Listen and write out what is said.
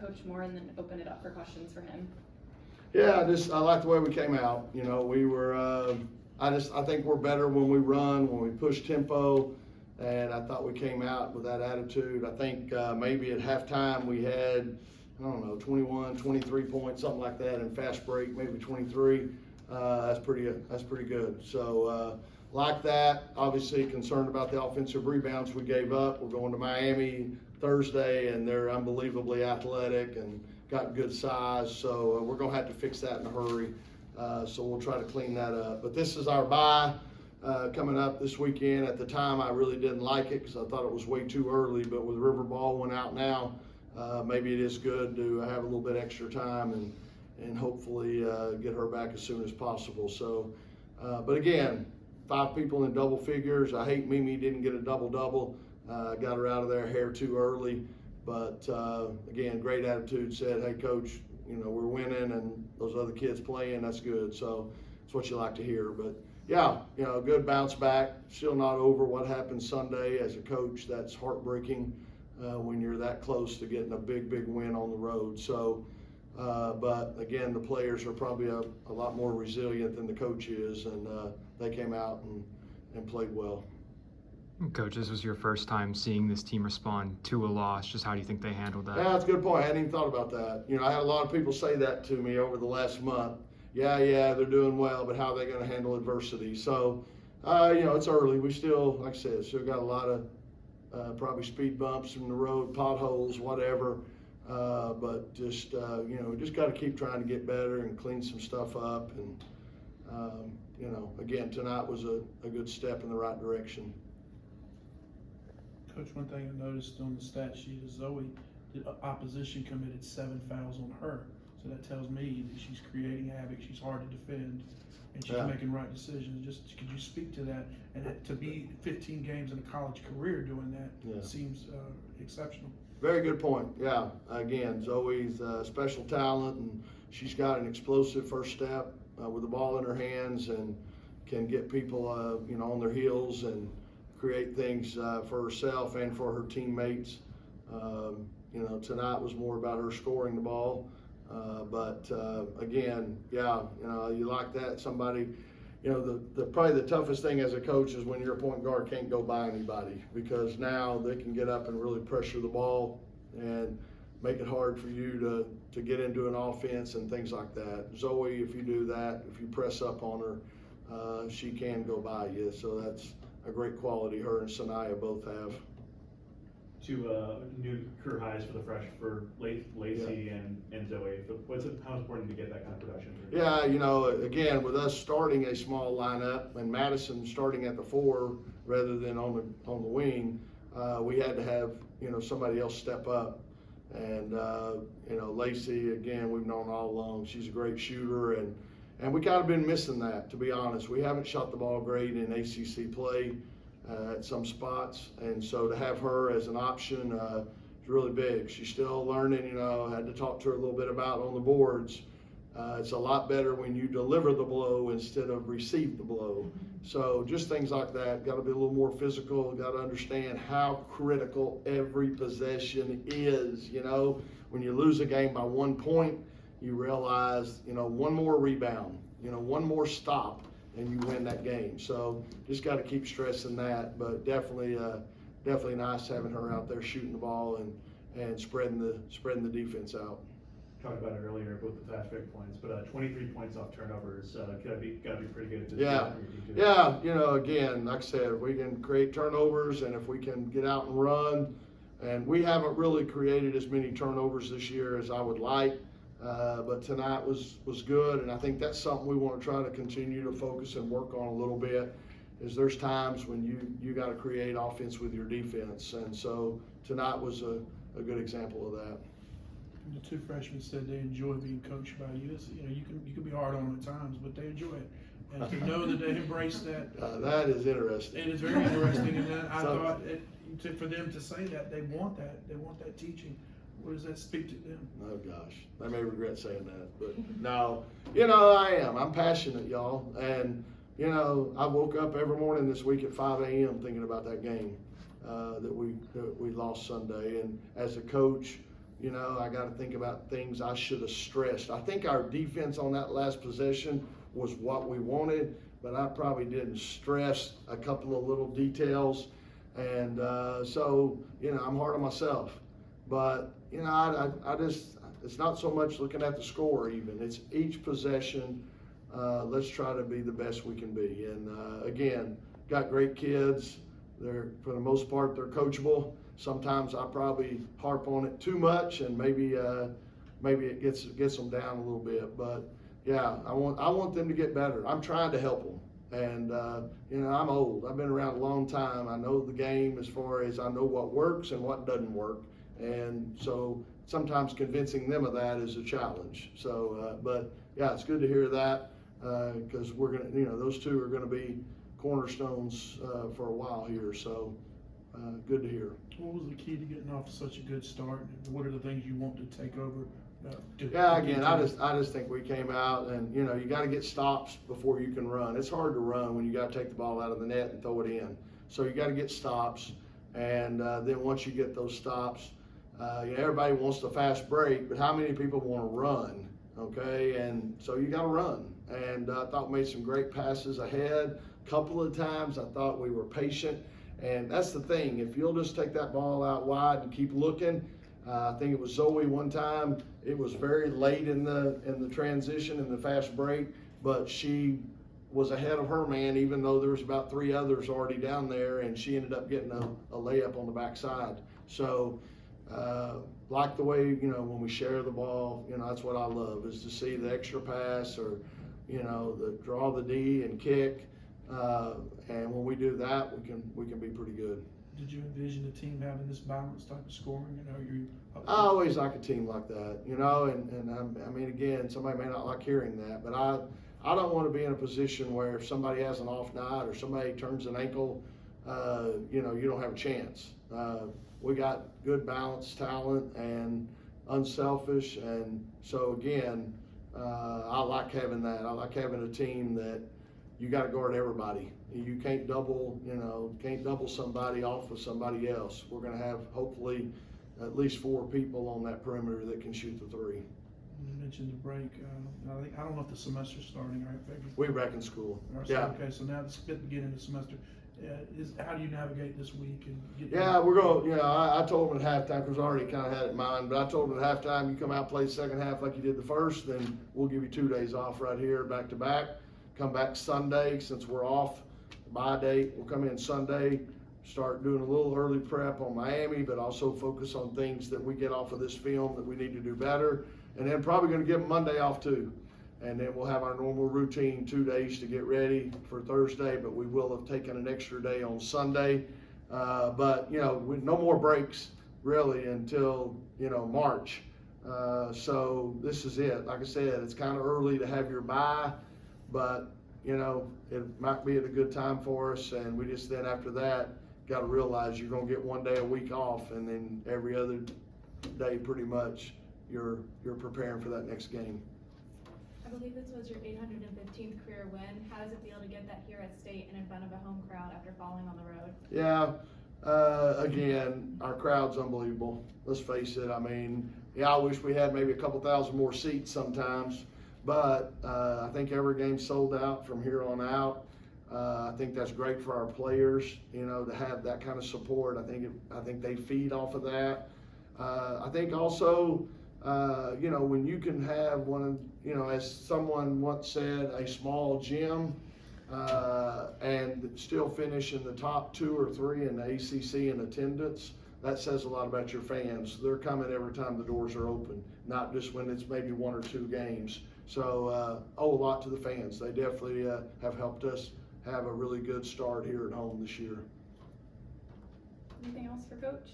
Coach Moore and then open it up for questions for him. Yeah, I like the way we came out. You know, we were, I think we're better when we run, when we push tempo, and I thought we came out with that attitude. I think maybe at halftime we had, I don't know, 21, 23 points, something like that, and fast break, maybe 23. That's pretty good. So like that, obviously concerned about the offensive rebounds we gave up. We're going to Miami Thursday, and they're unbelievably athletic and got good size. So we're going to have to fix that in a hurry. So we'll try to clean that up. But this is our bye coming up this weekend. At the time, I really didn't like it because I thought it was way too early. But with River Baldwin out now, maybe it is good to have a little bit extra time and hopefully get her back as soon as possible. So, but again, 5 people in double figures. I hate Mimi didn't get a double-double. Got her out of there hair too early. But again, great attitude. Said, hey, coach, you know, we're winning and those other kids playing. That's good. So it's what you like to hear. But yeah, you know, good bounce back. Still not over what happened Sunday. As a coach, that's heartbreaking when you're that close to getting a big win on the road. So, but again, the players are probably a lot more resilient than the coach is, and they came out and played well. Coach, this was your first time seeing this team respond to a loss. Just how do you think they handled that? Yeah, that's a good point. I hadn't even thought about that. You know, I had a lot of people say that to me over the last month. Yeah, they're doing well, but how are they going to handle adversity? So, you know, it's early. We still, like I said, still got a lot of probably speed bumps in the road, potholes, whatever. But just, you know, we just got to keep trying to get better and clean some stuff up. And, you know, again, tonight was a good step in the right direction. Coach, one thing I noticed on the stat sheet is Zoe, the opposition committed 7 fouls on her. So that tells me that she's creating havoc, she's hard to defend, and she's making right decisions. Just could you speak to that? And to be 15 games in a college career doing that seems exceptional. Very good point. Yeah, again, Zoe's special talent, and she's got an explosive first step with the ball in her hands and can get people, you know, on their heels and create things for herself and for her teammates. You know, tonight was more about her scoring the ball. But again, yeah, you know, you like that. Somebody, you know, probably the toughest thing as a coach is when your point guard can't go by anybody, because now they can get up and really pressure the ball and make it hard for you to get into an offense and things like that. Zoe, if you do that, if you press up on her, she can go by you. So that's a great quality her and Sanaya both have. 2 new career highs for Lacey and Zoe. How important to get that kind of production? Yeah, you know, again, with us starting a small lineup and Madison starting at the 4 rather than on the wing, we had to have, you know, somebody else step up. And you know, Lacey, again, we've known all along, she's a great shooter, and we kind of been missing that, to be honest. We haven't shot the ball great in ACC play at some spots, and so to have her as an option is really big. She's still learning, you know. I had to talk to her a little bit about on the boards. It's a lot better when you deliver the blow instead of receive the blow. So just things like that. Got to be a little more physical. Got to understand how critical every possession is. You know, when you lose a game by 1 point, you realize, you know, one more rebound, you know, one more stop, and you win that game. So just got to keep stressing that. But definitely nice having her out there shooting the ball and spreading the defense out. Talked about it earlier, both the fast break points, but 23 points off turnovers, gotta be pretty good. Yeah, you know, again, like I said, if we can create turnovers and if we can get out and run, and we haven't really created as many turnovers this year as I would like, but tonight was good, and I think that's something we want to try to continue to focus and work on a little bit. Is there's times when you got to create offense with your defense, and so tonight was a good example of that. The 2 freshmen said they enjoy being coached by you. You know, you can be hard on them at times, but they enjoy it. And to know that they embrace that, that is interesting. It is very interesting, and that I thought for them to say that they want that teaching. What does that speak to them? Oh gosh, I may regret saying that, but no, you know, I'm passionate, y'all, and you know, I woke up every morning this week at 5 a.m. thinking about that game that we lost Sunday, and as a coach, you know, I got to think about things I should have stressed. I think our defense on that last possession was what we wanted, but I probably didn't stress a couple of little details. And so, you know, I'm hard on myself. But, you know, I just, it's not so much looking at the score even. It's each possession. Let's try to be the best we can be. And again, got great kids. They're, for the most part, they're coachable. Sometimes I probably harp on it too much, and maybe it gets them down a little bit. But yeah, I want them to get better. I'm trying to help them. And you know, I'm old. I've been around a long time. I know the game as far as I know what works and what doesn't work. And so sometimes convincing them of that is a challenge. So, but yeah, it's good to hear that because we're gonna, you know, those two are gonna be cornerstones for a while here. So good to hear. What was the key to getting off to such a good start? And what are the things you want to take over? Yeah, again, I just think we came out and, you know, you got to get stops before you can run. It's hard to run when you got to take the ball out of the net and throw it in. So you got to get stops, and then once you get those stops, you know, everybody wants the fast break, but how many people want to run? Okay, and so you got to run. And I thought we made some great passes ahead. A couple of times I thought we were patient, and that's the thing. If you'll just take that ball out wide and keep looking. I think it was Zoe one time. It was very late in the transition in the fast break, but she was ahead of her man, even though there was about 3 others already down there, and she ended up getting a layup on the backside. So, like the way, you know, when we share the ball, you know, that's what I love, is to see the extra pass or, you know, the draw the D and kick. And when we do that, we can be pretty good. Did you envision the team having this balanced type of scoring? I always like a team like that, you know, and I mean, again, somebody may not like hearing that, but I don't want to be in a position where if somebody has an off night or somebody turns an ankle, you know, you don't have a chance. We got good balanced talent and unselfish, and so again, I like having that. I like having a team that you got to guard everybody. You can't double, you know, somebody off with somebody else. We're going to have hopefully at least 4 people on that perimeter that can shoot the 3. You mentioned the break. I don't know if the semester's starting, right, baby? We're back in school. Yeah. Okay, so now it's the beginning of the semester. How do you navigate this week? And we're going. You know, I told them at halftime because I already kind of had it in mind. But I told them at halftime, you come out, play the second half like you did the first, then we'll give you 2 days off right here, back to back. Come back Sunday since we're off. Bye date. We'll come in Sunday, start doing a little early prep on Miami, but also focus on things that we get off of this film that we need to do better. And then probably going to give them Monday off too. And then we'll have our normal routine 2 days to get ready for Thursday, but we will have taken an extra day on Sunday. But, you know, no more breaks really until, you know, March. So this is it. Like I said, it's kind of early to have your bye, but, you know, it might be at a good time for us. And we just then after that got to realize you're going to get 1 day a week off, and then every other day pretty much you're preparing for that next game. I believe this was your 815th career win. How does it feel to get that here at State and in front of a home crowd after falling on the road? Yeah, again, our crowd's unbelievable. Let's face it. I mean, yeah, I wish we had maybe a couple thousand more seats sometimes, but I think every game's sold out from here on out. I think that's great for our players, you know, to have that kind of support. I think they feed off of that. I think also, you know, when you can have you know, as someone once said, a small gym and still finish in the top 2 or 3 in the ACC in attendance, that says a lot about your fans. They're coming every time the doors are open, not just when it's maybe 1 or 2 games. So owe a lot to the fans. They definitely have helped us have a really good start here at home this year. Anything else for Coach?